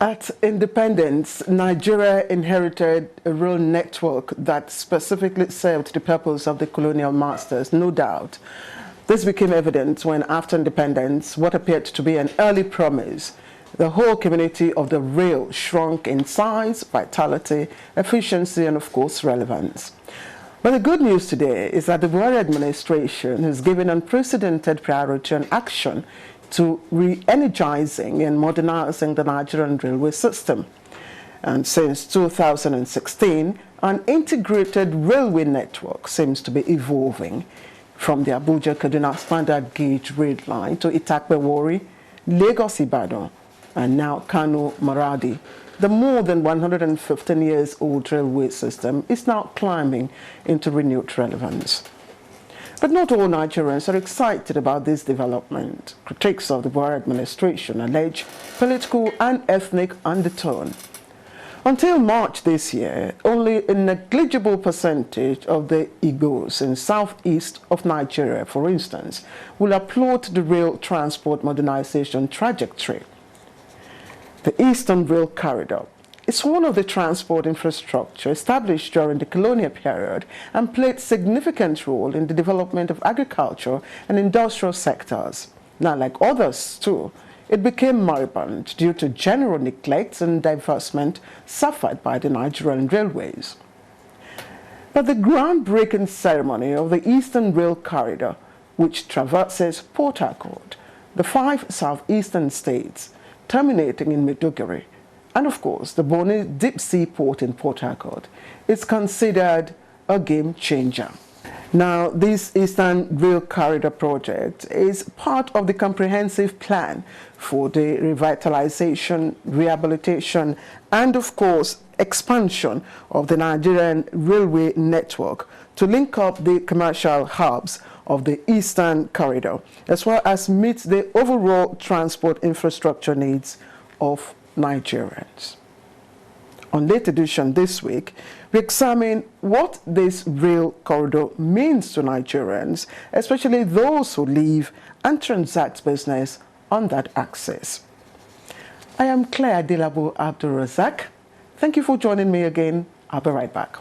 At independence, Nigeria inherited a rail network that specifically served the purpose of the colonial masters, no doubt. This became evident when, after independence, what appeared to be an early promise, the whole community of the rail shrunk in size, vitality, efficiency, and of course, relevance. But the good news today is that the Buhari administration has given unprecedented priority and action to re-energizing and modernizing the Nigerian railway system. And since 2016, an integrated railway network seems to be evolving from the Abuja-Kaduna standard gauge rail line to Itakpe-Warri, Lagos-Ibadan, and now Kano-Maradi. The more than 115 years old railway system is now climbing into renewed relevance. But not all Nigerians are excited about this development. Critics of the Buhari administration allege political and ethnic undertone. Until March this year, only a negligible percentage of the Igbos in southeast of Nigeria, for instance, will applaud the rail transport modernization trajectory. The Eastern Rail Corridor is one of the transport infrastructure established during the colonial period and played a significant role in the development of agriculture and industrial sectors. Now, like others too, it became moribund due to general neglect and divestment suffered by the Nigerian railways. But the groundbreaking ceremony of the Eastern Rail Corridor, which traverses Port Harcourt, the 5 southeastern states, terminating in Maiduguri, and of course the Bonny Deep Sea Port in Port Harcourt, is considered a game changer. Now, this Eastern Rail Corridor project is part of the comprehensive plan for the revitalization, rehabilitation, and of course expansion of the Nigerian railway network to link up the commercial hubs of the Eastern Corridor, as well as meet the overall transport infrastructure needs of Nigerians. On Late Edition this week, we examine what this rail corridor means to Nigerians, especially those who live and transact business on that axis. I am Claire Dilabo Abdul Razak. Thank you for joining me again. I'll be right back.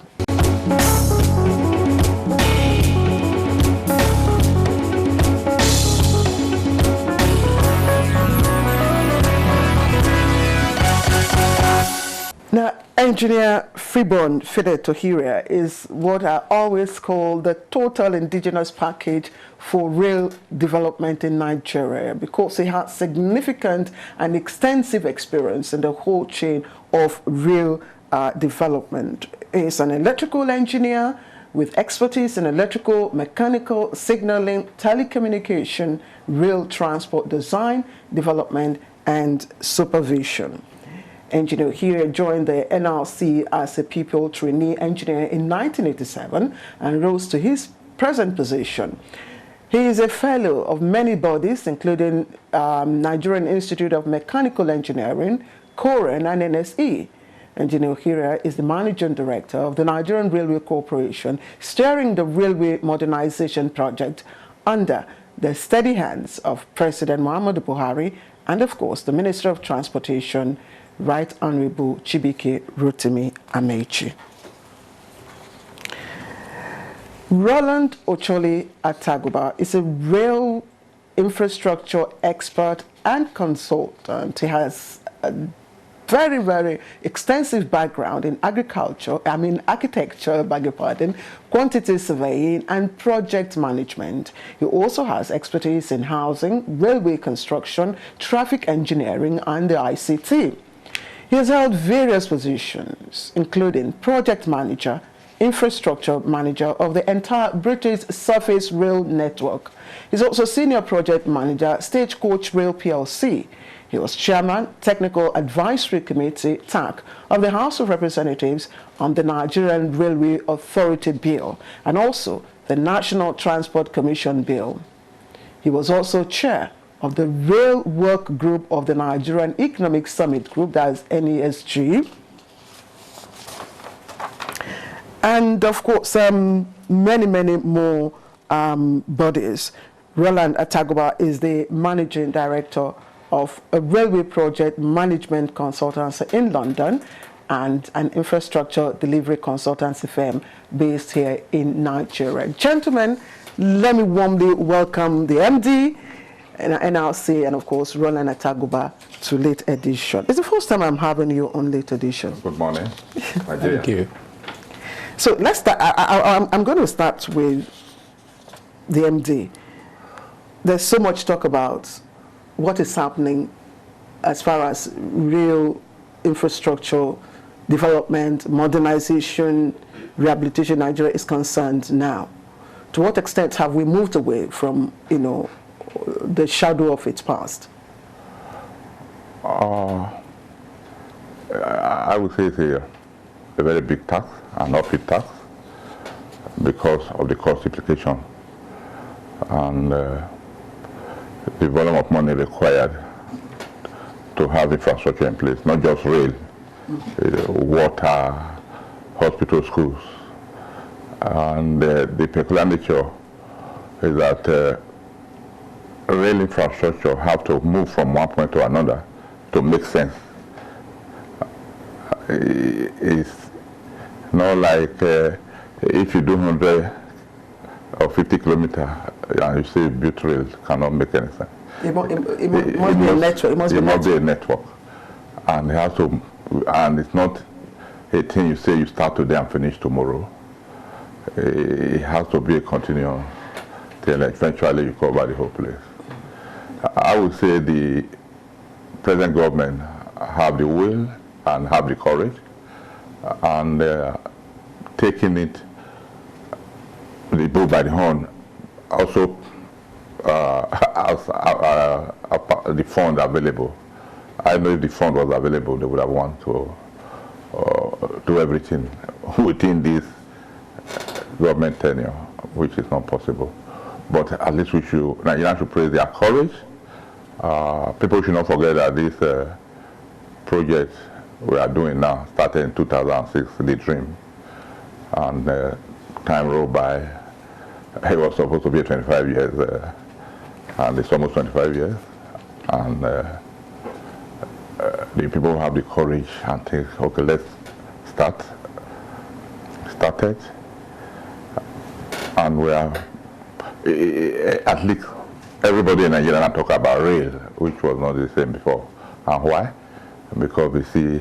Now, Engineer Freeborn Fide Tohiria is what I always call the total indigenous package for rail development in Nigeria, because he has significant and extensive experience in the whole chain of rail development. He's an electrical engineer with expertise in electrical, mechanical, signaling, telecommunication, rail transport design, development, and supervision. Engineer here joined the NRC as a pupil trainee engineer in 1987 and rose to his present position. He is a fellow of many bodies, including Nigerian Institute of Mechanical Engineering, COREN, and NSE. Engineer Hira is the managing director of the Nigerian Railway Corporation, steering the railway modernization project under the steady hands of President Muhammadu Buhari and, of course, the Minister of Transportation, Right Honorable Chibike Rotimi Amechi. Roland Ocholi Ataguba is a rail infrastructure expert and consultant. He has a very, very extensive background in architecture, beg your pardon, quantity surveying and project management. He also has expertise in housing, railway construction, traffic engineering and the ICT. He has held various positions, including project manager, infrastructure manager of the entire British Surface Rail Network. He's also senior project manager, Stagecoach Rail PLC. He was chairman, Technical Advisory Committee, TAC, of the House of Representatives on the Nigerian Railway Authority Bill and also the National Transport Commission Bill. He was also chair of the Rail Work Group of the Nigerian Economic Summit Group, that is NESG. And of course, many, many more bodies. Roland Ataguba is the managing director of a railway project management consultancy in London and an infrastructure delivery consultancy firm based here in Nigeria. Gentlemen, let me warmly welcome the MD, NRC, and of course, Roland Ataguba to Late Edition. It's the first time I'm having you on Late Edition. Good morning. Thank you. So let's start. I'm going to start with the MD. There's so much talk about what is happening as far as real infrastructure development, modernization, rehabilitation in Nigeria is concerned now. To what extent have we moved away from, the shadow of its past? I would say it's a very big task, an uphill task, because of the cost implication and the volume of money required to have infrastructure in place, not just rail, water, hospital, schools. And the peculiar nature is that rail infrastructure have to move from one point to another to make sense. It's not like if you do 100 or 50 kilometers and you say built rail cannot make any sense. It must be a network. It must be a network. And it has to, and it's not a thing you say you start today and finish tomorrow. It has to be a continuum till eventually you cover the whole place. I would say the present government have the will and have the courage, and taking it the bull by the horn. Also, the fund available. I know if the fund was available, they would have wanted to do everything within this government tenure, which is not possible. But at least Nigerians should praise their courage. People should not forget that this project we are doing now started in 2006, the dream, and time rolled by. It was supposed to be 25 years, and it's almost 25 years. And the people have the courage and think, okay, let's start it. And we are, at least everybody in Nigeria talk about rail, which was not the same before. And why? Because we see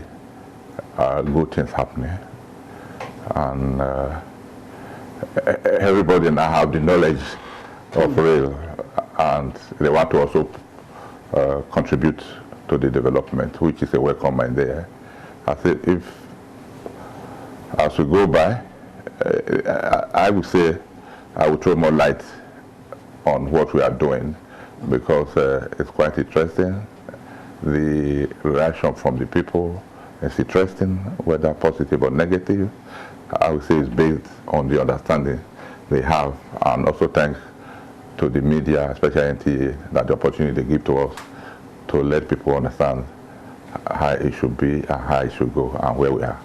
good things happening. And everybody now have the knowledge of rail, and they want to also contribute to the development, which is a welcome idea. I think as we go by, I would say I would throw more light on what we are doing, because it's quite interesting. The reaction from the people is interesting, whether positive or negative. I would say it's based on the understanding they have, and also thanks to the media, especially NTA, that the opportunity they give to us to let people understand how it should be and how it should go and where we are.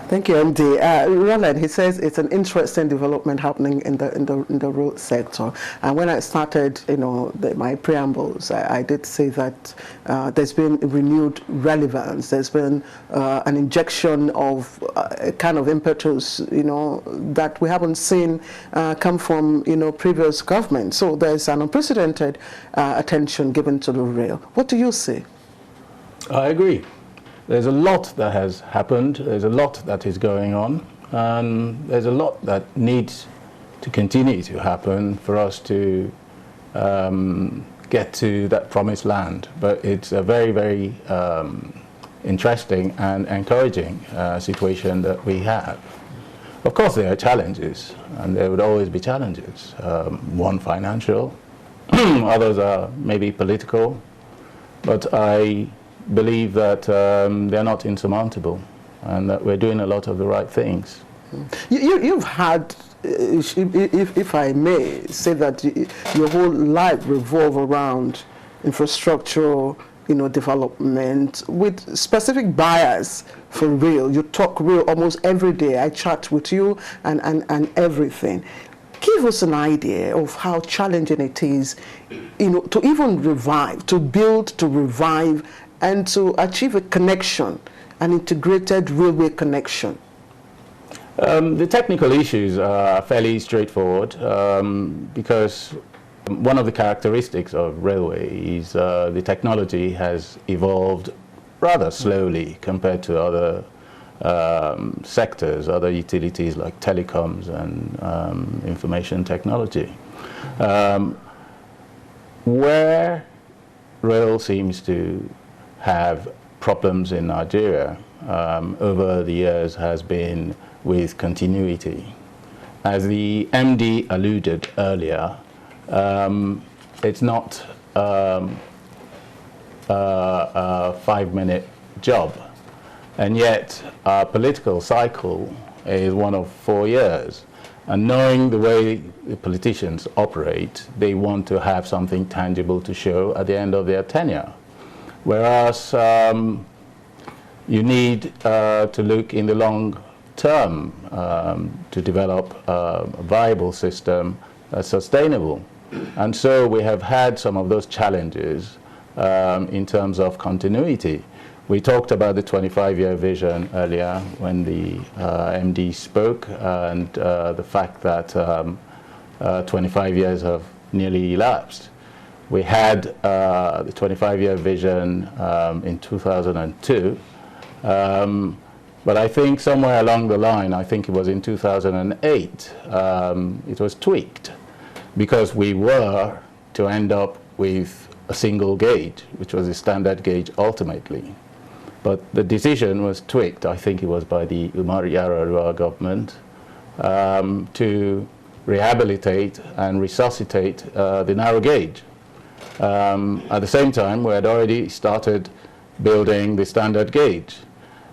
Thank you, MD. Roland, he says it's an interesting development happening in the road sector. And when I started, my preambles, I did say that there's been renewed relevance. There's been an injection of a kind of impetus, that we haven't seen come from, previous governments. So there's an unprecedented attention given to the rail. What do you see? I agree. There's a lot that has happened, there's a lot that is going on, and there's a lot that needs to continue to happen for us to get to that promised land. But it's a very, very interesting and encouraging situation that we have. Of course there are challenges, and there would always be challenges. One financial, others are maybe political, but I believe that they're not insurmountable and that we're doing a lot of the right things. You've had, if I may say that, your whole life revolve around infrastructural development with specific bias for rail. You talk rail almost every day. I chat with you and everything. Give us an idea of how challenging it is, to even revive, to build, to revive, and to achieve a connection, an integrated railway connection. The technical issues are fairly straightforward because one of the characteristics of railway is the technology has evolved rather slowly compared to other sectors, other utilities like telecoms and information technology. Where rail seems to have problems in Nigeria over the years has been with continuity. As the MD alluded earlier, it's not a 5-minute job, and yet our political cycle is one of 4 years. And knowing the way the politicians operate, they want to have something tangible to show at the end of their tenure. Whereas you need to look in the long term to develop a viable system that's sustainable. And so we have had some of those challenges in terms of continuity. We talked about the 25-year vision earlier when the MD spoke, and the fact that 25 years have nearly elapsed. We had the 25-year vision in 2002, but I think somewhere along the line, I think it was in 2008, it was tweaked because we were to end up with a single gauge, which was the standard gauge ultimately. But the decision was tweaked, I think it was by the Umar Yar'Adua government, to rehabilitate and resuscitate the narrow gauge. At the same time, we had already started building the standard gauge.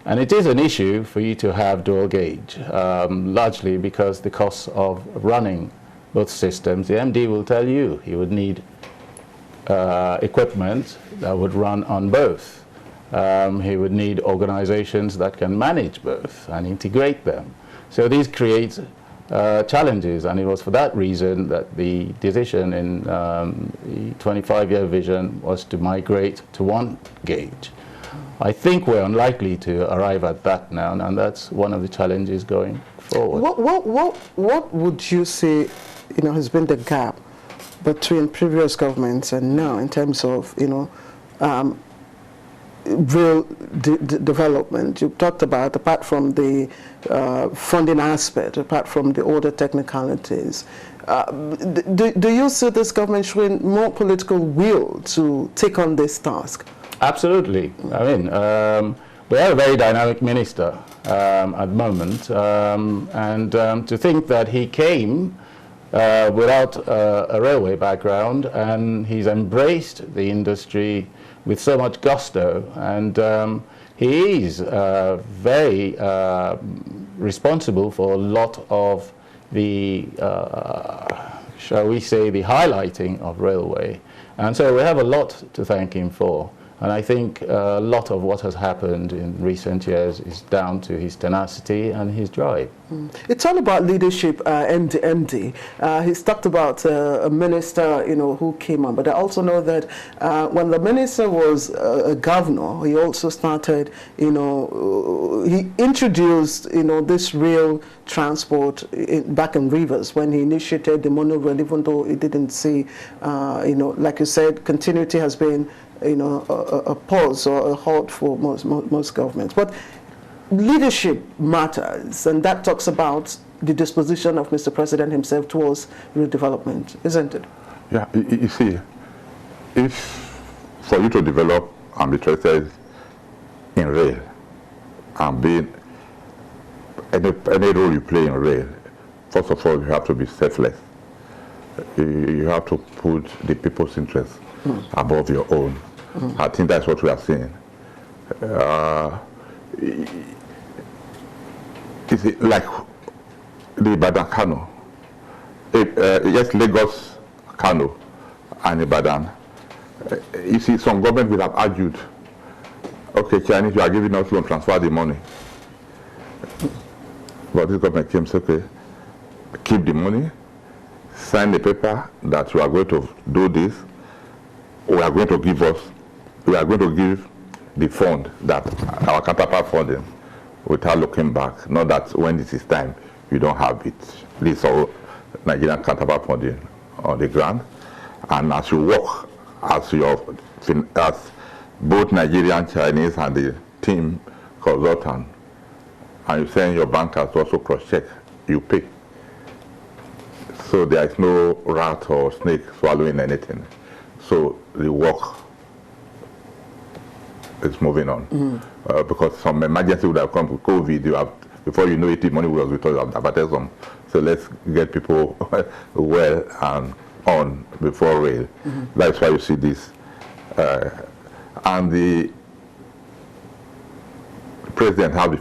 And it is an issue for you to have dual gauge, largely because the cost of running both systems, the MD will tell you he would need equipment that would run on both. He would need organizations that can manage both and integrate them. So these create challenges, and it was for that reason that the decision in the 25-year vision was to migrate to one gauge. I think we're unlikely to arrive at that now, and that's one of the challenges going forward. What would you say, has been the gap between previous governments and now in terms of, real development? You talked about, apart from the funding aspect, apart from the other technicalities, do you see this government showing more political will to take on this task? Absolutely. I mean, we have a very dynamic minister at the moment, and to think that he came without a railway background, and he's embraced the industry with so much gusto, and he is very responsible for a lot of the, shall we say, the highlighting of railway. And so we have a lot to thank him for. And I think a lot of what has happened in recent years is down to his tenacity and his drive. It's all about leadership, MD. He's talked about a minister, who came on, but I also know that when the minister was a governor, he also started, he introduced, this rail transport back in Rivers when he initiated the monorail, even though he didn't see, like you said, continuity has been, a pause or a halt for most governments. But leadership matters, and that talks about the disposition of Mr. President himself towards redevelopment, isn't it? Yeah, you see, if for you to develop and be interested in rail and be any role you play in rail, first of all, you have to be selfless. You have to put the people's interests above your own. I think that's what we are seeing. Is it like the Ibadan Kano? Yes, Lagos Kano and Ibadan. You see, some government will have argued, okay, Chinese, you are giving us loan, transfer the money. But this government came and said, okay, keep the money, sign the paper that we are going to do this, we are going to give the fund that our counterpart funding without looking back. Not that when it is time, you don't have it. This is all Nigerian counterpart funding on the ground. And as you work as both Nigerian, Chinese, and the team consultant, and you send your bankers to also cross-check, you pay. So there is no rat or snake swallowing anything. So the work is moving on. Because some emergency would have come with COVID, before you know it, the money was withdrawn, you have diverted some. So let's get people well and on before rail. That's why you see this. And the president have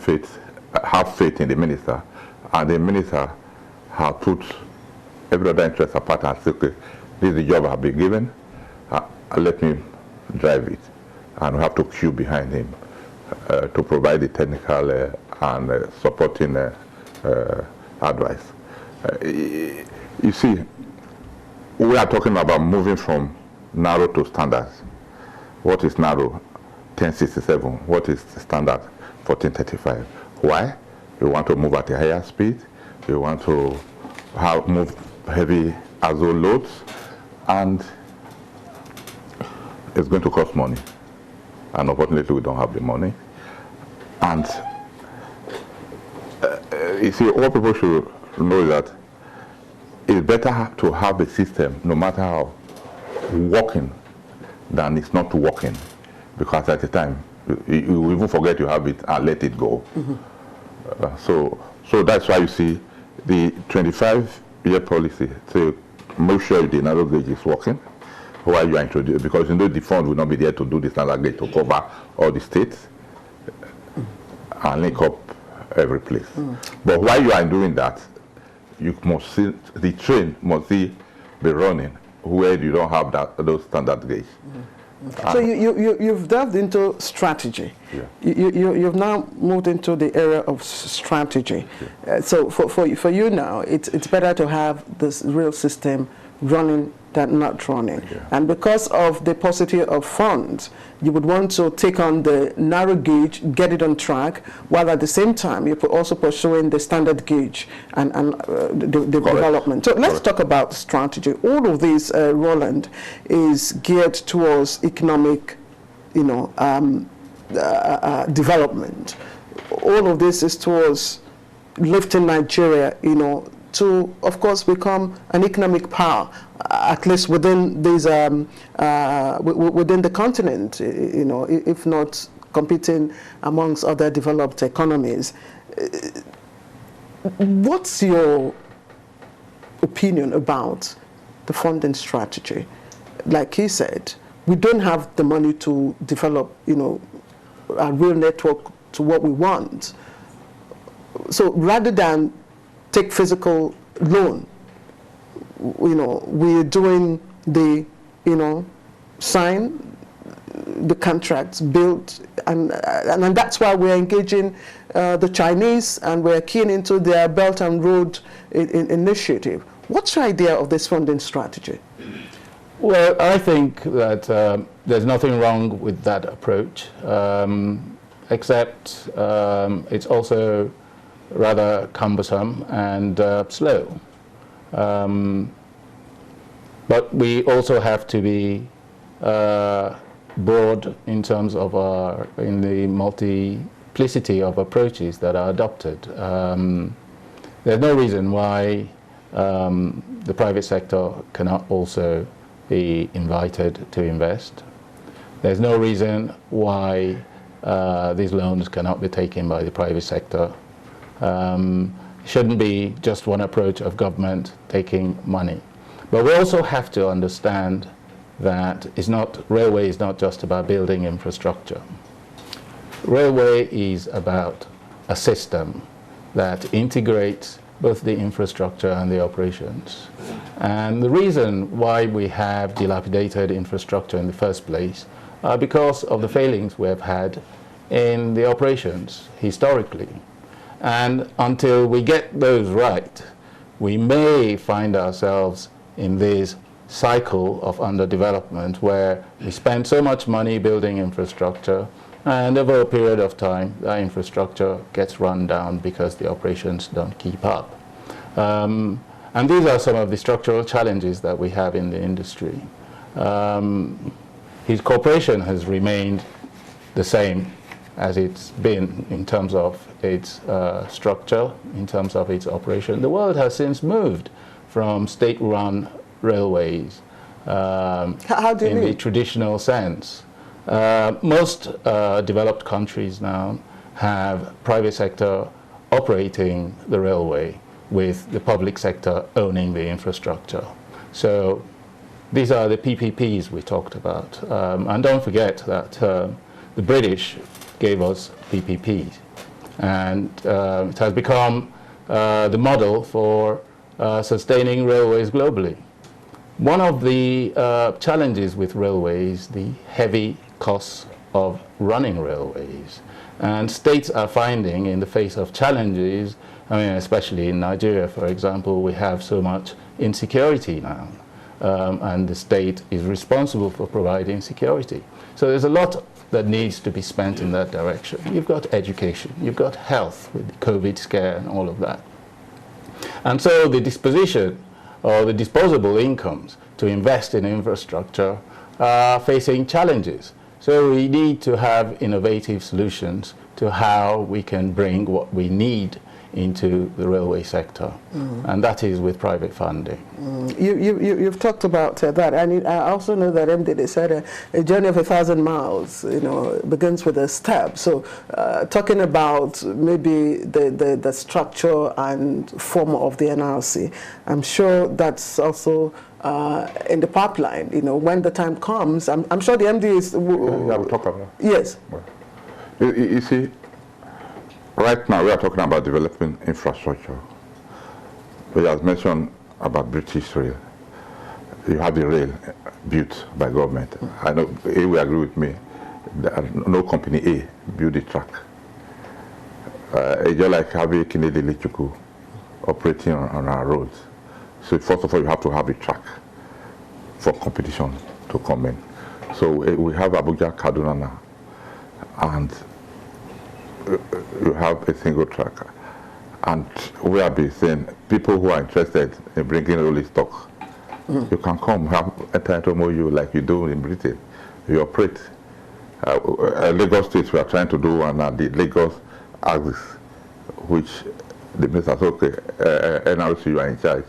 faith in the minister, and the minister have put every other interest apart and said, okay, this is the job I've been given, let me drive it. And we have to queue behind him to provide the technical and supporting advice. You see, we are talking about moving from narrow to standards. What is narrow? 1067. What is standard? 1435. Why? We want to move at a higher speed. We want to move heavy ASO loads, and it's going to cost money. And unfortunately, we don't have the money. And you see, all people should know that it's better to have a system, no matter how working, than it's not working. Because at the time, you even forget you have it and let it go. So that's why you see the 25-year policy to make sure the narrow gauge is working while you are introduced, because the fund will not be there to do the standard gauge to cover all the states and link up every place. But while you are doing that, you must see the train must be running where you don't have those standard gauge. So you've delved into strategy. Yeah. You've now moved into the area of strategy. Yeah. So for you now, it's better to have this real system running than not running. Yeah. And because of the paucity of funds, you would want to take on the narrow gauge, get it on track, while at the same time you're also pursuing the standard gauge and the development. So let's talk about strategy. All of this, Roland, is geared towards economic, development. All of this is towards lifting Nigeria, to, of course, become an economic power, at least within these, within the continent, if not competing amongst other developed economies. What's your opinion about the funding strategy? Like he said, we don't have the money to develop, a real network to what we want. So rather than take physical loan, we're doing the, sign, the contracts built, and that's why we're engaging the Chinese, and we're keen into their Belt and Road initiative. What's your idea of this funding strategy? Well, I think that there's nothing wrong with that approach, except it's also rather cumbersome and slow. But we also have to be broad in terms of in the multiplicity of approaches that are adopted. There's no reason why the private sector cannot also be invited to invest. There's no reason why these loans cannot be taken by the private sector. It shouldn't be just one approach of government taking money. But we also have to understand that railway is not just about building infrastructure. Railway is about a system that integrates both the infrastructure and the operations. And the reason why we have dilapidated infrastructure in the first place are because of the failings we have had in the operations historically. And until we get those right, we may find ourselves in this cycle of underdevelopment where we spend so much money building infrastructure, and over a period of time, that infrastructure gets run down because the operations don't keep up. And these are some of the structural challenges that we have in the industry. His corporation has remained the same as it's been in terms of its structure, in terms of its operation. The world has since moved from state-run railways How do you in mean? the traditional sense. Most developed countries now have private sector operating the railway with the public sector owning the infrastructure. So these are the PPPs we talked about. And don't forget that the British gave us PPPs. And it has become the model for sustaining railways globally. One of the challenges with railways, the heavy costs of running railways. And states are finding, in the face of challenges, I mean, especially in Nigeria, for example, we have so much insecurity now. And the state is responsible for providing security. So there's a lot that needs to be spent in that direction. You've got education, you've got health with the COVID scare and all of that. And so the disposition or the disposable incomes to invest in infrastructure are facing challenges. So we need to have innovative solutions to how we can bring what we need into the railway sector, and that is with private funding. You've talked about that, and I also know that MD said a journey of 1,000 miles, begins with a step. So, talking about maybe the structure and form of the NRC, I'm sure that's also in the pipeline. When the time comes, I'm sure the MD is. Yeah, we'll talk about that. Yes. Well, you see. Right now, we are talking about developing infrastructure. We have mentioned about British Rail. You have the rail built by government. I know A will agree with me. No company A built the track. It's just like having Kennedy Electrical operating on our roads. So first of all, you have to have a track for competition to come in. So we have Abuja, Kaduna now, and you have a single track, and we have been saying people who are interested in bringing rolling stock, you can come, enter into MOU like you do in Britain. You operate. Lagos State we are trying to do, and the Lagos axis, which the minister said, okay, NRC, you are in charge.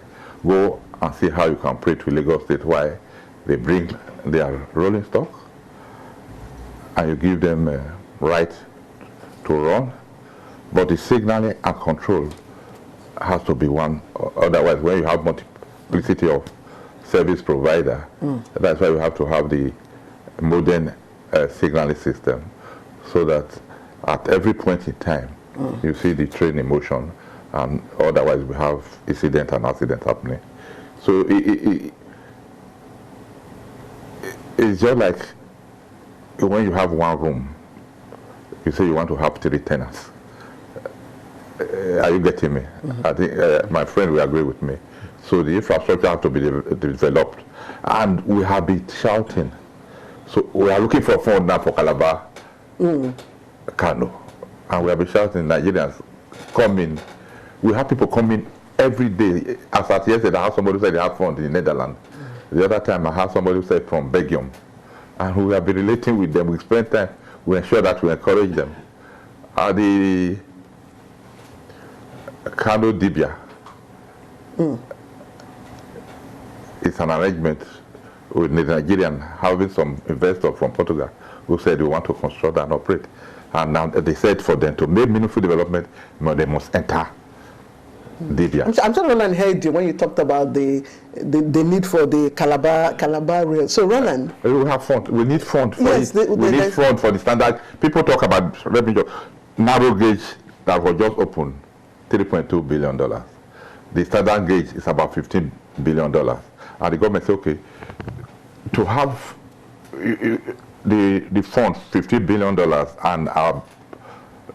Go and see how you can operate with Lagos State while they bring their rolling stock, and you give them right to run, but the signaling and control has to be one. Otherwise, when you have multiplicity of service provider, that's why you have to have the modern signaling system, so that at every point in time, you see the train in motion, and otherwise we have incident and accident happening. So it's just like when you have one room, you say you want to have 3 tenants. Are you getting me? I think my friend will agree with me. So the infrastructure has to be developed. And we have been shouting. So we are looking for a fund now for Calabar, Kano. And we have been shouting, Nigerians, come in. We have people coming every day. As at yesterday, I had somebody who said they have fund in the Netherlands. The other time, I had somebody who said from Belgium. And we have been relating with them. We spend time. We ensure that we encourage them. The Kano Dibia. It's an arrangement with the Nigerian having some investor from Portugal who said we want to construct and operate. And now they said for them to make meaningful development, they must enter Dibia. I'm sure Roland heard you when you talked about the need for the Calabar rail. So Roland, we have fund. We need fund for yes, it. We need fund for the standard. People talk about revenue. Narrow gauge that was just opened, $3.2 billion. The standard gauge is about $15 billion. And the government said, okay, to have the fund, $50 billion, and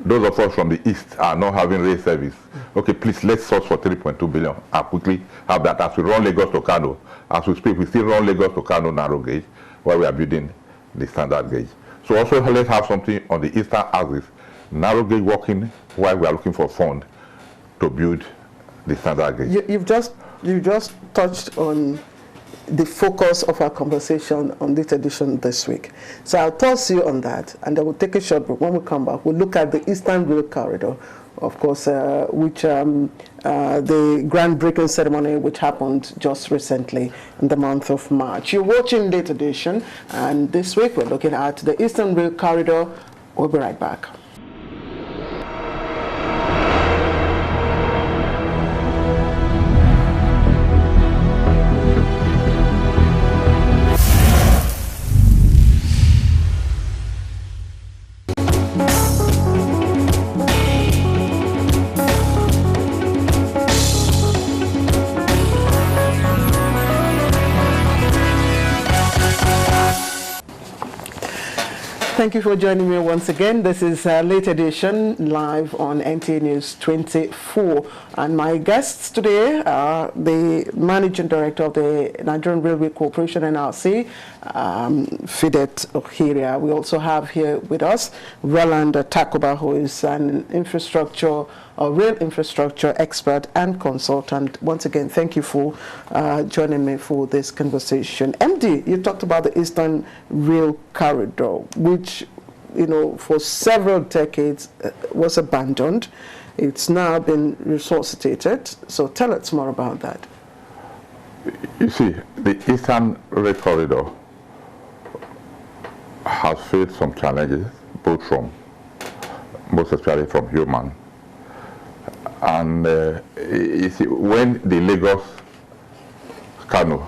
those of us from the East are not having rail service. Okay, please, let's source for $3.2 billion and quickly have that. As we run Lagos to Kano, as we speak, we still run Lagos to Kano narrow gauge while we are building the standard gauge. So also let's have something on the eastern axis, narrow gauge working while we are looking for fund to build the standard gauge. You've just touched on the focus of our conversation on this edition this week. So I'll toss you on that, and then we'll take a short break. When we come back, we'll look at the Eastern Rail Corridor, of course, which the groundbreaking ceremony which happened just recently in the month of March. You're watching Late Edition, and this week we're looking at the Eastern Rail Corridor. We'll be right back. Thank you for joining me once again. This is Late Edition live on NTA News 24. And my guests today are the Managing Director of the Nigerian Railway Corporation, NRC, Fidet Ohiria. We also have here with us Roland Takuba, who is an rail infrastructure expert and consultant. Once again, thank you for joining me for this conversation. MD, you talked about the Eastern Rail Corridor, which, you know, for several decades was abandoned. It's now been resuscitated. So tell us more about that. You see, the Eastern Rail Corridor has faced some challenges, most especially from human. And you see, when the Lagos Kano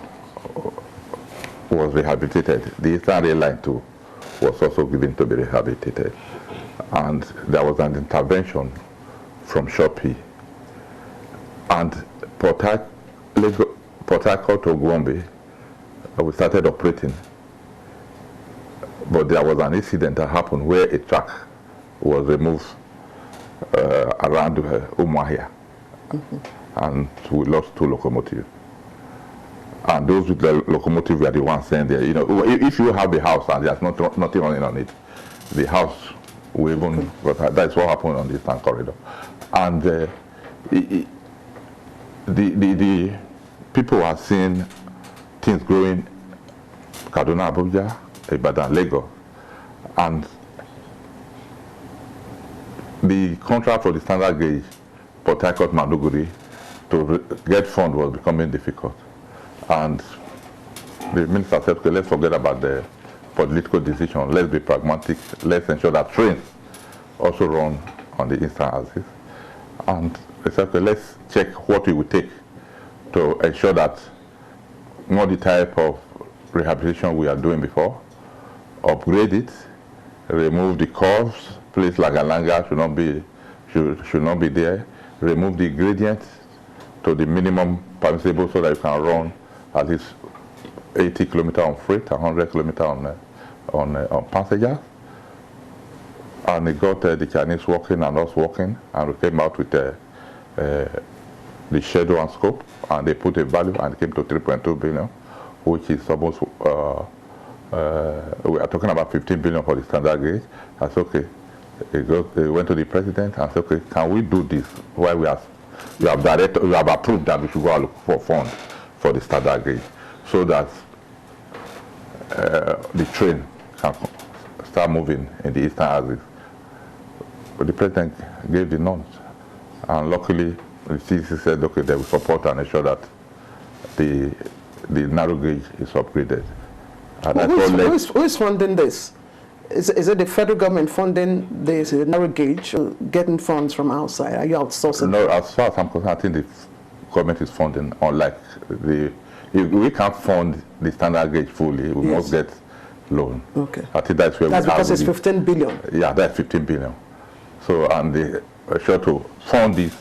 was rehabilitated, the Eastern Rail Line too was also given to be rehabilitated. And there was an intervention from Shopee. And Port Harcourt to Gombe, we started operating. But there was an incident that happened where a track was removed around Umuahia, and we lost 2 locomotives. And those with the locomotive were the ones saying there, you know, if you have a house and there's nothing running on it, the house will even, but that's what happened on the Eastern Corridor. And the people are seeing things growing, Kaduna, Abuja, Ibadan, Lagos, and the contract for the standard gauge, Port Harcourt, Maiduguri, to get fund was becoming difficult. And the minister said, okay, let's forget about the political decision. Let's be pragmatic. Let's ensure that trains also run on the eastern axis. And they said, okay, let's check what it would take to ensure that not the type of rehabilitation we are doing before, upgrade it, remove the curves, place like Alanga should not be there, remove the gradient to the minimum permissible so that you can run at least 80 kilometers on freight, 100 kilometers on passengers. And they got the Chinese working and us working, and we came out with the schedule and scope, and they put a value and it came to 3.2 billion, which is almost, we are talking about 15 billion for the standard gauge. That's okay. They went to the president and said, okay, can we do this? Why you have approved that we should go and look for funds for the standard gauge, so that the train can start moving in the eastern axis. But the president gave the nod, and luckily the CC said, okay, they will support and ensure that the narrow gauge is upgraded. And who is funding this? Is it the federal government funding this narrow gauge, or getting funds from outside? Are you outsourcing? No, as far as I'm concerned, I think the government is funding. Unlike if we can't fund the standard gauge fully, we must get loan. Okay. I think that's where that's we are. That's because it's 15 billion. Yeah, that's 15 billion. So, and they are sure to fund this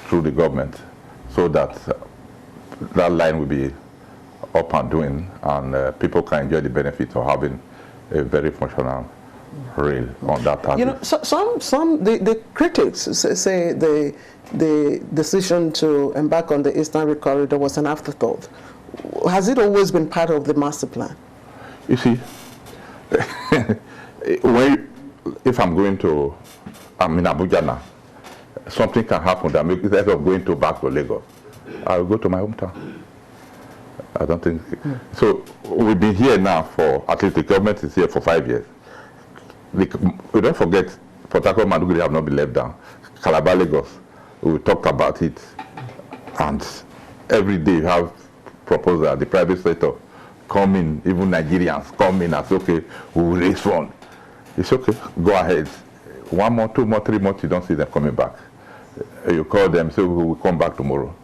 through the government, so that that line will be up and doing, and people can enjoy the benefits of having a very functional rail on that target. You know, the critics say the decision to embark on the Eastern Rail Corridor was an afterthought. Has it always been part of the master plan? You see, if I'm in Abuja now, something can happen that makes, instead of going back to Lagos, I'll go to my hometown. I don't think so. We've been here now for, at least the government is here for 5 years. We don't forget, Port Harcourt, Maiduguri have not been left down. Calabar, Lagos, we talked about it, and every day you have proposals. The private sector come in, even Nigerians come in and say, okay, we will raise funds. It's okay, go ahead. 1 month, 2 months, 3 months, you don't see them coming back. You call them, say, we will come back tomorrow.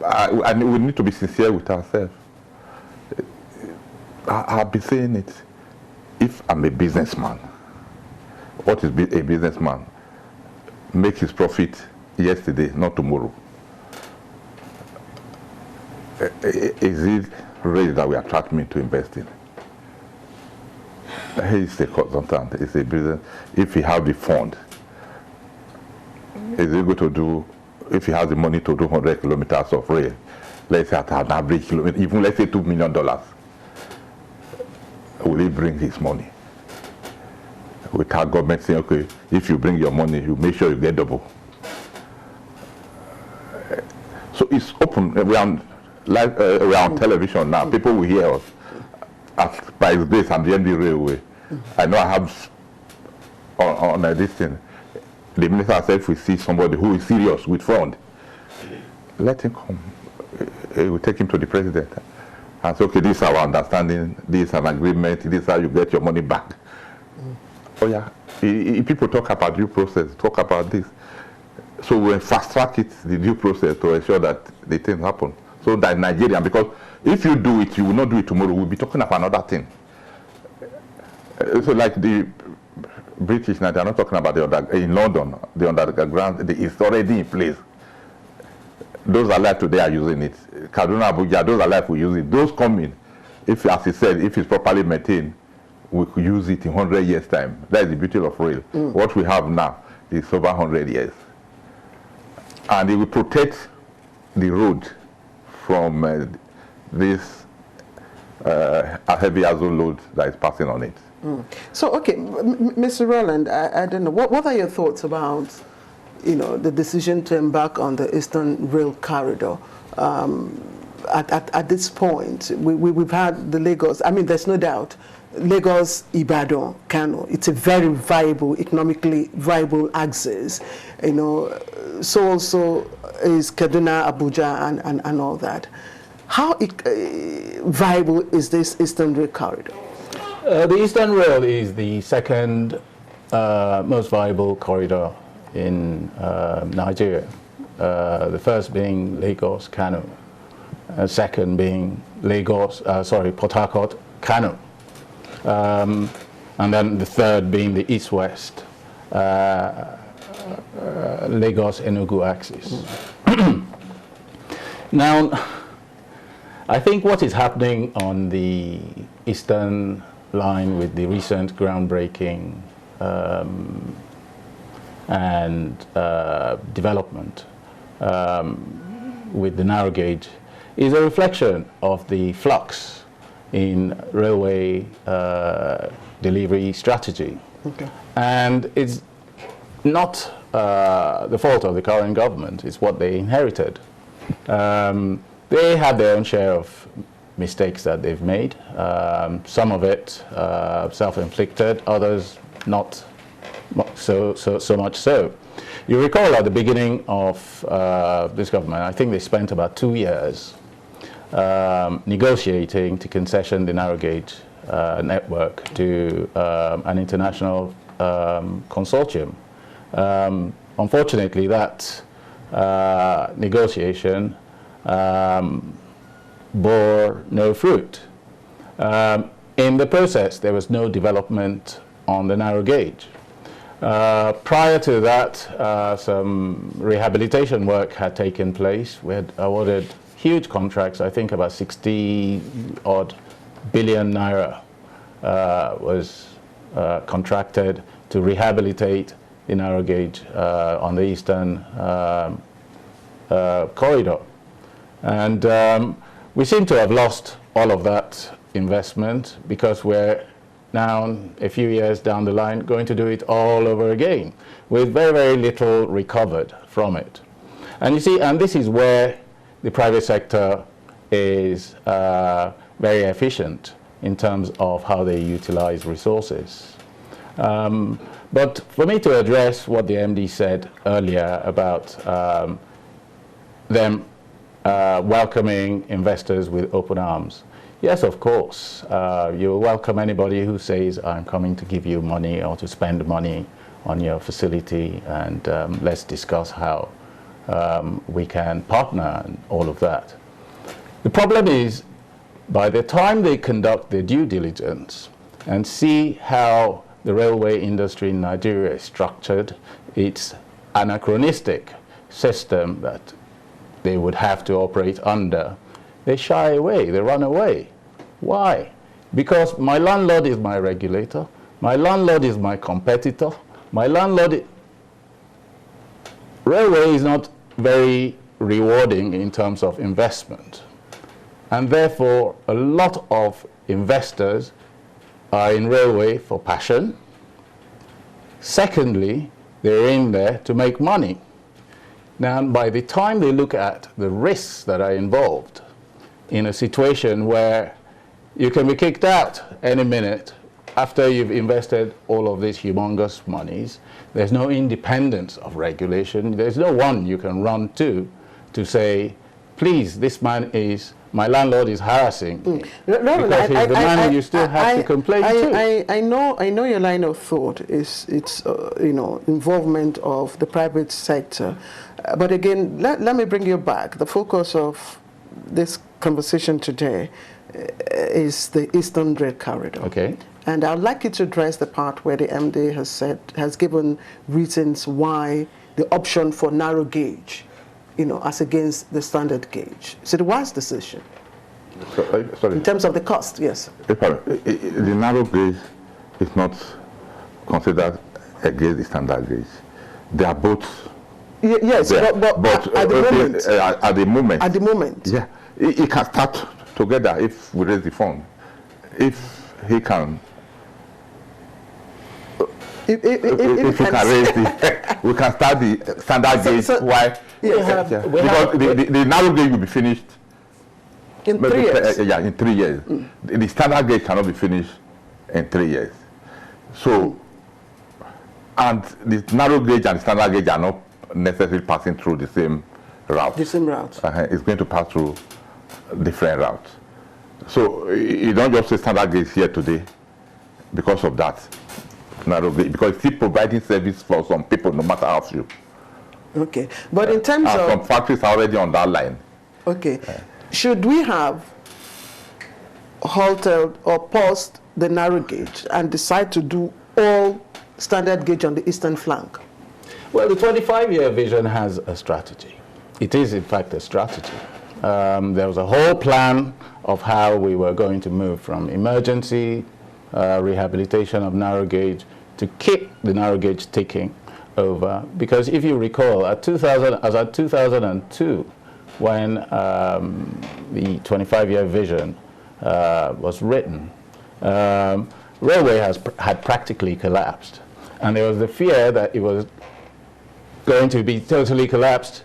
And we need to be sincere with ourselves. I've been saying it. If I'm a businessman, what is a businessman? Make his profit yesterday, not tomorrow. Is it race that will attract me to invest in? He's a consultant, it's a business. If he has the fund, is he going to do, if he has the money to do 100 kilometers of rail, let's say at an average kilometer, even let's say $2 million, will he bring his money? Without government saying, okay, if you bring your money, you make sure you get double. So it's open. We are on television now. People will hear us. By this, I'm the MD Railway. I know I have on this thing. The minister said, if we see somebody who is serious with fund, let him come. We will take him to the president and say, okay, this is our understanding, this is an agreement, this is how you get your money back. Oh yeah, if people talk about due process, talk about this. So we fast track it, the due process, to ensure that the things happen. So that Nigerian, because if you do it, you will not do it tomorrow, we'll be talking about another thing. So like the British now, they're not talking about in London, the underground, it's already in place. Those alive today are using it. Kaduna, Abuja, those alive will use it. Those coming, if, as he said, if it's properly maintained, we could use it in 100 years' time. That is the beauty of rail. What we have now is over 100 years. And it will protect the road from this heavy azole load that is passing on it. So, okay, Mr. Rowland, I don't know, what are your thoughts about, you know, the decision to embark on the Eastern Rail Corridor? At this point, we've had the Lagos, I mean, there's no doubt, Lagos, Ibadan, Kano, it's a very viable, economically viable axis, you know, so also is Kaduna, Abuja, and all that. How viable is this Eastern Rail Corridor? The Eastern Rail is the second most viable corridor in Nigeria. The first being Lagos, Kano. Second being Port Harcourt, Kano. And then the third being the east-west, Lagos-Enugu axis. Now, I think what is happening on the Eastern Line with the recent groundbreaking and development with the narrow gauge is a reflection of the flux in railway delivery strategy. Okay. And it's not the fault of the current government, it's what they inherited. They had their own share of mistakes that they've made, some of it self-inflicted, others not so much so. You recall at the beginning of this government, I think they spent about 2 years negotiating to concession the narrow gauge network to an international consortium. Unfortunately, that negotiation bore no fruit. In the process, there was no development on the narrow gauge. Prior to that, some rehabilitation work had taken place. We had awarded huge contracts. I think about 60-odd billion naira was contracted to rehabilitate the narrow gauge on the eastern corridor. And we seem to have lost all of that investment because we're now, a few years down the line, going to do it all over again with very, very little recovered from it. And you see, and this is where the private sector is very efficient in terms of how they utilize resources. But for me to address what the MD said earlier about them welcoming investors with open arms. Yes, of course. You welcome anybody who says, I'm coming to give you money or to spend money on your facility, and let's discuss how we can partner and all of that. The problem is, by the time they conduct their due diligence and see how the railway industry in Nigeria is structured, it's anachronistic system that they would have to operate under, they shy away, they run away. Why? Because my landlord is my regulator, my landlord is my competitor, my landlord... Railway is not very rewarding in terms of investment. And therefore, a lot of investors are in railway for passion. Secondly, they're in there to make money. Now, by the time they look at the risks that are involved in a situation where you can be kicked out any minute after you've invested all of these humongous monies, there's no independence of regulation. There's no one you can run to say, please, this man is, my landlord is harassing me. Because he's the man you still have to complain to. I know your line of thought is involvement of the private sector. But again, let me bring you back. The focus of this conversation today is the Eastern Red Corridor. Okay. And I'd like you to address the part where the MD has given reasons why the option for narrow gauge, as against the standard gauge. Is it a wise decision? Sorry. In terms of the cost, yes. The narrow gauge is not considered against the standard gauge. They are both. Yes, but at the moment. At the moment. Yeah, it can start together if we raise the fund. If he can. If we can raise the, we can start the standard gauge. Why? Yes. Because the narrow gauge will be finished in 3 years. Yeah, in 3 years. The standard gauge cannot be finished in 3 years. So, and the narrow gauge and the standard gauge are not necessarily passing through the same route. The same route. It's going to pass through different routes. So you don't just say standard gauge here today because of that. Narrow gauge, because it's still providing service for some people, no matter how few. Okay, but in terms of... some factories are already on that line. Okay. Should we have halted or paused the narrow gauge and decide to do all standard gauge on the eastern flank? Well, the 25-year vision has a strategy. It is, in fact, a strategy. there was a whole plan of how we were going to move from emergency rehabilitation of narrow gauge to keep the narrow gauge ticking over. Because if you recall, at 2002, when the 25-year vision was written, railway had practically collapsed. And there was the fear that it was going to be totally collapsed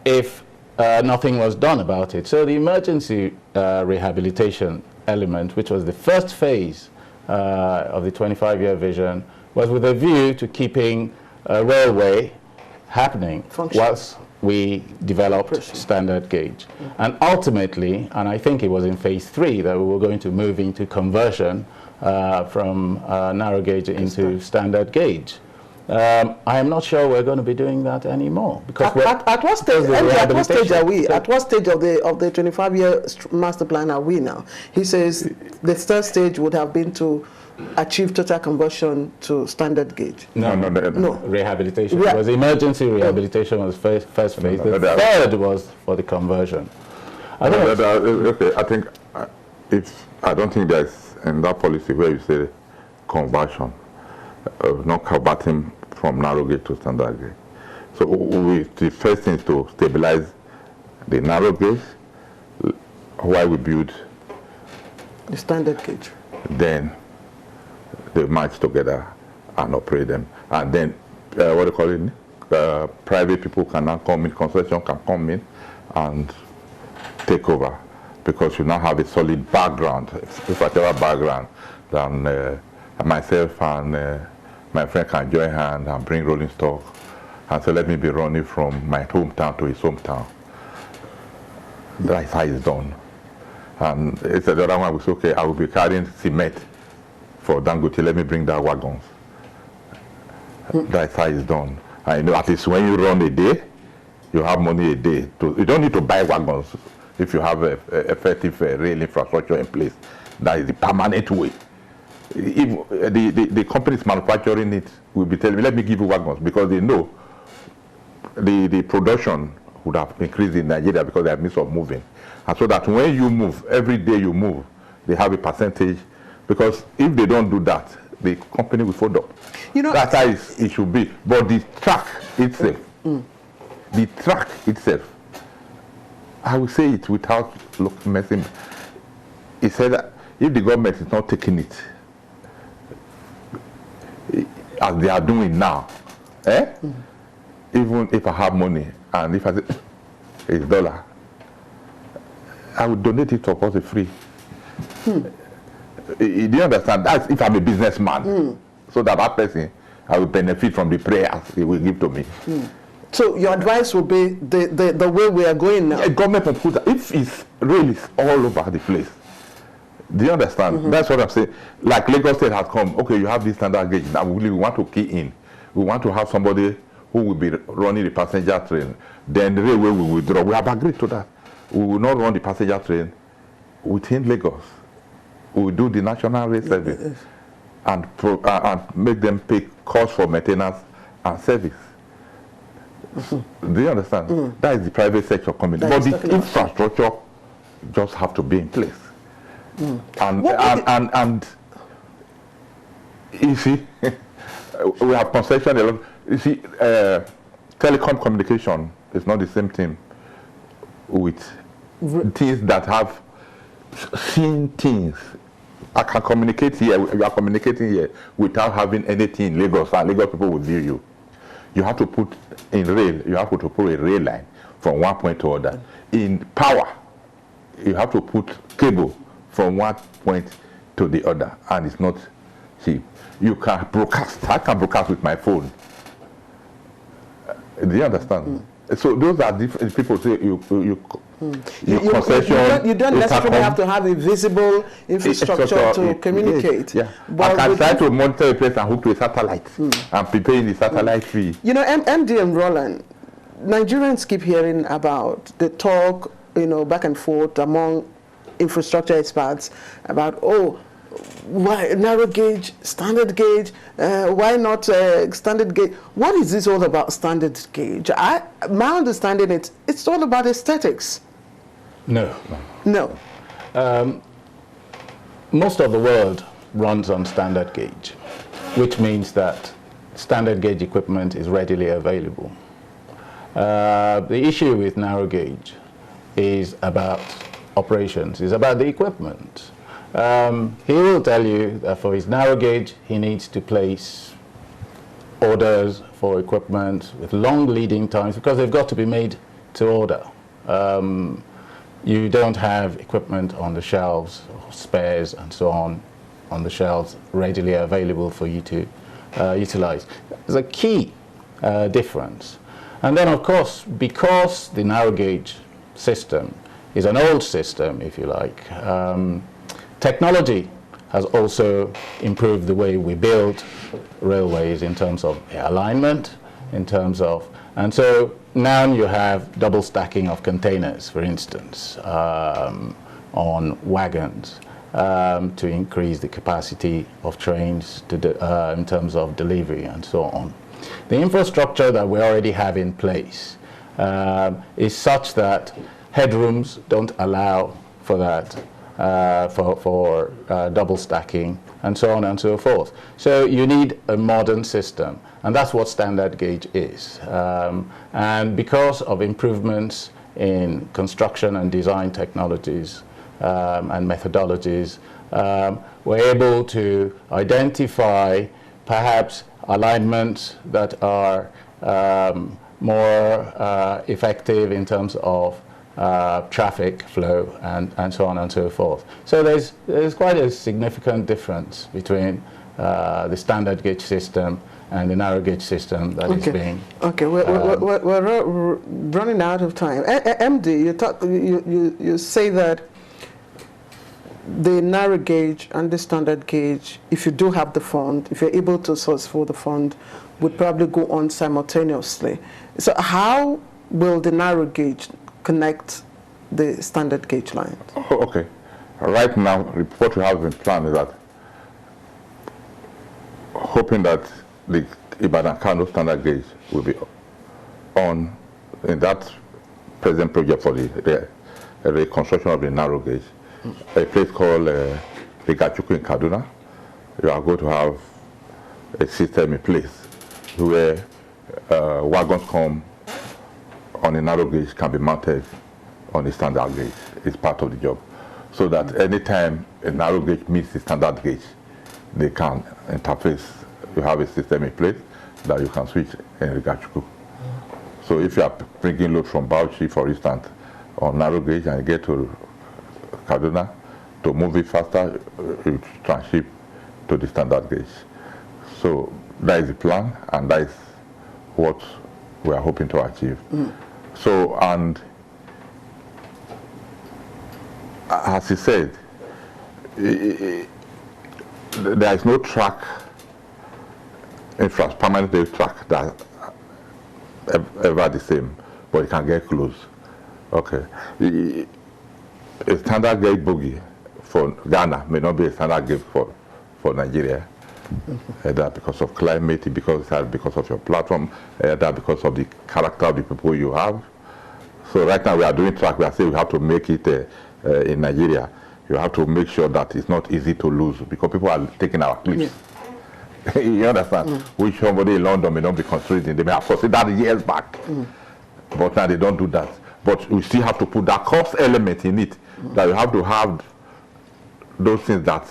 if nothing was done about it. So the emergency rehabilitation element, which was the first phase of the 25-year vision, was with a view to keeping railway happening whilst we developed standard gauge. And ultimately, and I think it was in phase 3 that we were going to move into conversion from narrow gauge into standard gauge. I am not sure we're going to be doing that anymore. Because at what stage? At what stage are we? At what stage of the 25-year master plan are we now? He says the third stage would have been to achieve total conversion to standard gauge. No. Rehabilitation. It was emergency rehabilitation was first phase. The third was for the conversion. I don't think there's in that policy where you say conversion, not converting from narrow gauge to standard gauge. So the first thing is to stabilize the narrow gauge while we build the standard gauge. Then they match together and operate them. And then, what do you call it? Private people can now come in, concession can come in and take over, because you now have a solid background, whatever background, then myself and my friend can join hands and bring rolling stock and say, let me be running from my hometown to his hometown. That's how it's done. And it's the other one was, okay, I will be carrying cement for Dangote, let me bring that wagons. That's how it's done. I know at least when you run a day, you have money a day. You don't need to buy wagons if you have effective rail infrastructure in place. That is the permanent way. If the companies manufacturing it will be telling me, let me give you wagons, because they know the production would have increased in Nigeria because they have means of moving. And so that when you move, every day you move, they have a percentage. Because if they don't do that, the company will fold up. You know, that's how it should be. But the track itself, I will say it without messing. He said that if the government is not taking it as they are doing now, even if I have money and if I say it's $1, I would donate it to a person free. Do you understand? That's if I'm a businessman. So that person, I will benefit from the prayers he will give to me. So your advice would be the way we are going now? Government must put that. If it's really all over the place. Do you understand? That's what I'm saying. Like Lagos State has come, okay, you have this standard gauge. Now we want to key in. We want to have somebody who will be running the passenger train. Then the railway will withdraw. We have agreed to that. We will not run the passenger train within Lagos. We will do the national rail service and make them pay costs for maintenance and service. Do you understand? That is the private sector coming. But the infrastructure just have to be in place. And you see, we have concession a lot. You see, telecom communication is not the same thing with things that have seen things. I can communicate here, you are communicating here without having anything in Lagos, and Lagos people will view you. You have to put in rail, you have to put a rail line from one point to other. In power, you have to put cable from one point to the other, and it's not cheap. You can broadcast, I can broadcast with my phone. Do you understand? So those are different. People say you concession. You don't necessarily have to have a visible infrastructure to communicate. Yes, yeah. But I can try to monitor a place and hook to a satellite and prepare the satellite fee. You know, MD and Roland, Nigerians keep hearing about the talk, you know, back and forth among infrastructure experts about, oh, why narrow gauge, standard gauge, why not standard gauge? What is this all about, standard gauge? My understanding it's all about aesthetics. No. No. Most of the world runs on standard gauge, which means that standard gauge equipment is readily available. The issue with narrow gauge is about operations, is about the equipment. He will tell you that for his narrow gauge, he needs to place orders for equipment with long leading times because they've got to be made to order. You don't have equipment on the shelves, spares and so on the shelves readily available for you to utilize. There's a key difference. And then, of course, because the narrow gauge system is an old system, if you like, technology has also improved the way we build railways in terms of alignment, in terms of, and so now you have double stacking of containers, for instance, on wagons to increase the capacity of trains to in terms of delivery and so on. The infrastructure that we already have in place is such that headrooms don't allow for that, for double stacking and so on and so forth. So you need a modern system, and that's what standard gauge is. And because of improvements in construction and design technologies and methodologies, we're able to identify perhaps alignments that are more effective in terms of traffic flow and so on and so forth. So there's quite a significant difference between the standard gauge system and the narrow gauge system that is being. Okay, we're running out of time. MD, you say that the narrow gauge and the standard gauge, if you do have the fund, if you're able to source for the fund, would probably go on simultaneously. So how will the narrow gauge connect the standard gauge line? Oh, okay. Right now, what we have in plan is that hoping that the Ibadan-Kano standard gauge will be on in that present project for the reconstruction of the narrow gauge. A place called Rigachuku in Kaduna. You are going to have a system in place where wagons come on a narrow gauge can be mounted on a standard gauge. It's part of the job. So that anytime a narrow gauge meets the standard gauge, they can interface. You have a system in place that you can switch in Rigachuku. So if you are bringing load from Bauchi, for instance, on narrow gauge and you get to Kaduna, to move it faster, you transship to the standard gauge. So that is the plan, and that is what we are hoping to achieve. So, and as he said, there is no track, permanent track that ever the same, but it can get close. Okay. A standard gauge bogie for Ghana may not be a standard gauge for Nigeria. Either because of climate, because of your platform, either because of the character of the people you have. So right now we are doing track. We are saying we have to make it in Nigeria. You have to make sure that it's not easy to lose because people are taking our clips. Yeah. You understand? Which somebody in London may not be considering. They may have considered that years back, but now they don't do that. But we still have to put that cost element in it. That you have to have those things that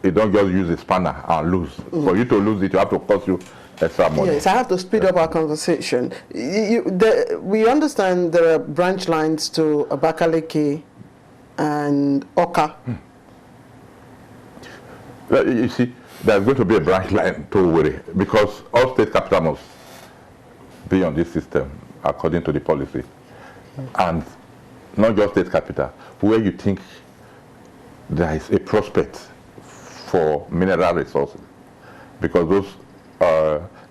you don't just use a spanner and lose. For you to lose it, you have to cost you extra money. Yes, I have to speed up our conversation. We understand there are branch lines to Abakaliki and Oka. You see, there's going to be a branch line to Owerri because all state capital must be on this system according to the policy. And not just state capital, where you think there is a prospect for mineral resources, because those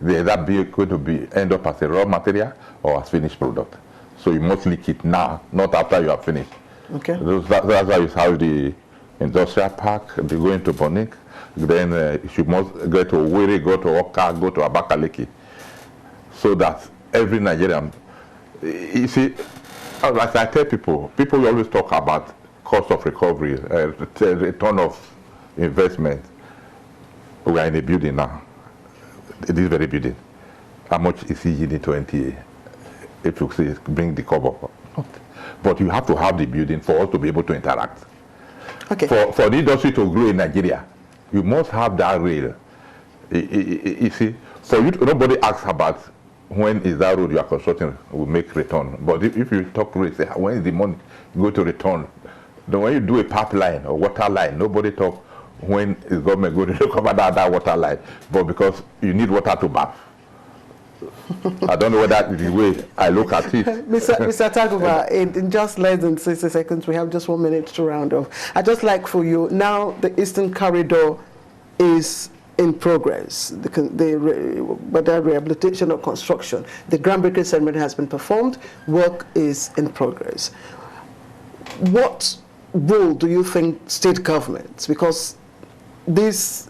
they either going to be end up as a raw material or as finished product. So you must leak it now, not after you are finished. Okay. That's why you have the industrial park. They go into Bonik, then you must go to Owerri, go to Oka, go to Abakaliki, so that every Nigerian, you see, Like I tell people, people always talk about cost of recovery, return of investment. We are in a building now, this very building. How much is it in 20? If you say bring the cover, but you have to have the building for us to be able to interact. Okay. For the industry to grow in Nigeria, you must have that rail. You see, for you, nobody asks about when is that road you are constructing will make return. But if you talk rail, say when is the money go to return? Then when you do a pipeline or water line, nobody talk when is government going to recover that water line. But because you need water to bath. I don't know whether that is the way I look at it. Mr. Taguba, in just less than 60 seconds, we have just 1 minute to round off. I'd just like for you, now the Eastern Corridor is in progress, whether rehabilitation or construction. The groundbreaking ceremony has been performed, work is in progress. What role do you think state governments, because this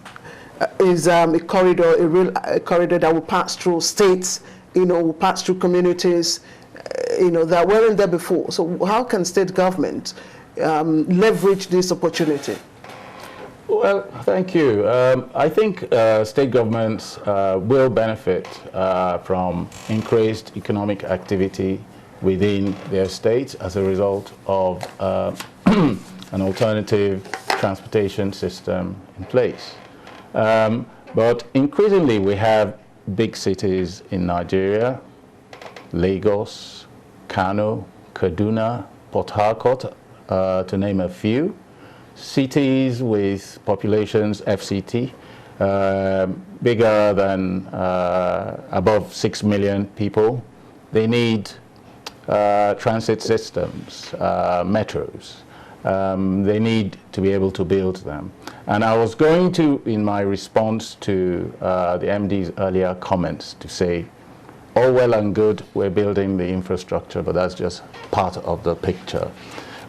is a corridor, a corridor that will pass through states, will pass through communities, that weren't there before. So how can state government leverage this opportunity? Well, thank you. I think state governments will benefit from increased economic activity within their states as a result of an alternative transportation system in place. But increasingly we have big cities in Nigeria, Lagos, Kano, Kaduna, Port Harcourt, to name a few. Cities with populations, FCT, bigger than above 6 million people. They need transit systems, metros. They need to be able to build them. And I was going to, in my response to the MD's earlier comments, to say, all well and good, we're building the infrastructure, but that's just part of the picture.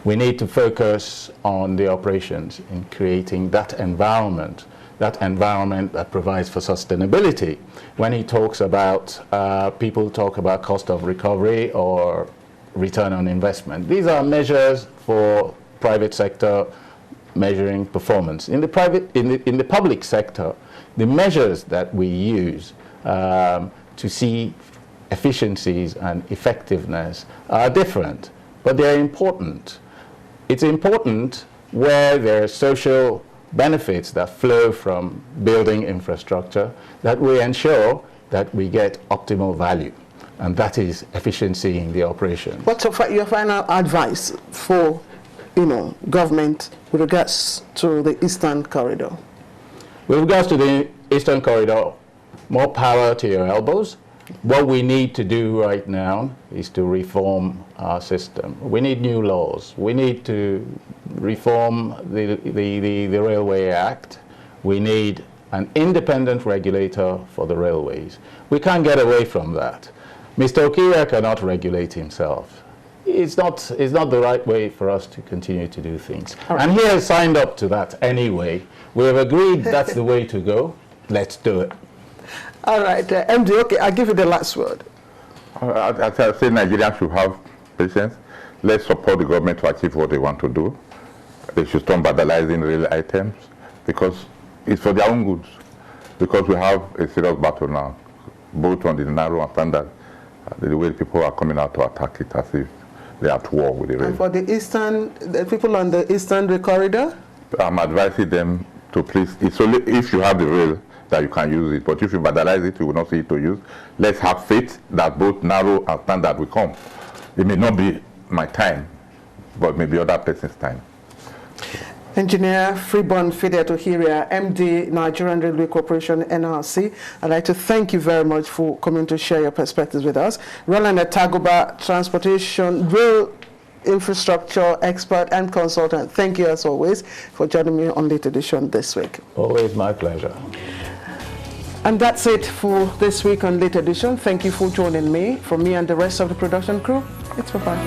We need to focus on the operations in creating that environment that provides for sustainability. When he talks about, people talk about cost of recovery or return on investment. These are measures for private sector measuring performance. In the public sector, the measures that we use to see efficiencies and effectiveness are different, but they're important. It's important where there are social benefits that flow from building infrastructure, that we ensure that we get optimal value, and that is efficiency in the operation. What's your final advice for government with regards to the Eastern Corridor? With regards to the Eastern Corridor, more power to your elbows. What we need to do right now is to reform our system. We need new laws. We need to reform the Railway Act. We need an independent regulator for the railways. We can't get away from that. Mr. Okiya cannot regulate himself. It's not the right way for us to continue to do things. Right. And he has signed up to that anyway. We have agreed that's the way to go. Let's do it. All right, MD, okay, I'll give you the last word. As I say, Nigerians should have patience. Let's support the government to achieve what they want to do. They should stop vandalizing rail items because it's for their own goods. Because we have a serious battle now, both on the narrow and standard. The way people are coming out to attack it as if they are at war with the rail. And for the people on the Eastern Corridor? I'm advising them to please, it's only if you have the rail that you can use it, but if you vandalize it, you will not see it to use. Let's have faith that both narrow and standard will come. It may not be my time, but maybe other person's time. Engineer Freeborn Fidetohiria, MD, Nigerian Railway Corporation, NRC. I'd like to thank you very much for coming to share your perspectives with us. Roland Taguba, transportation, rail infrastructure expert and consultant. Thank you as always for joining me on Late Edition this week. Always my pleasure. And that's it for this week on Late Edition. Thank you for joining me. From me and the rest of the production crew, it's bye-bye.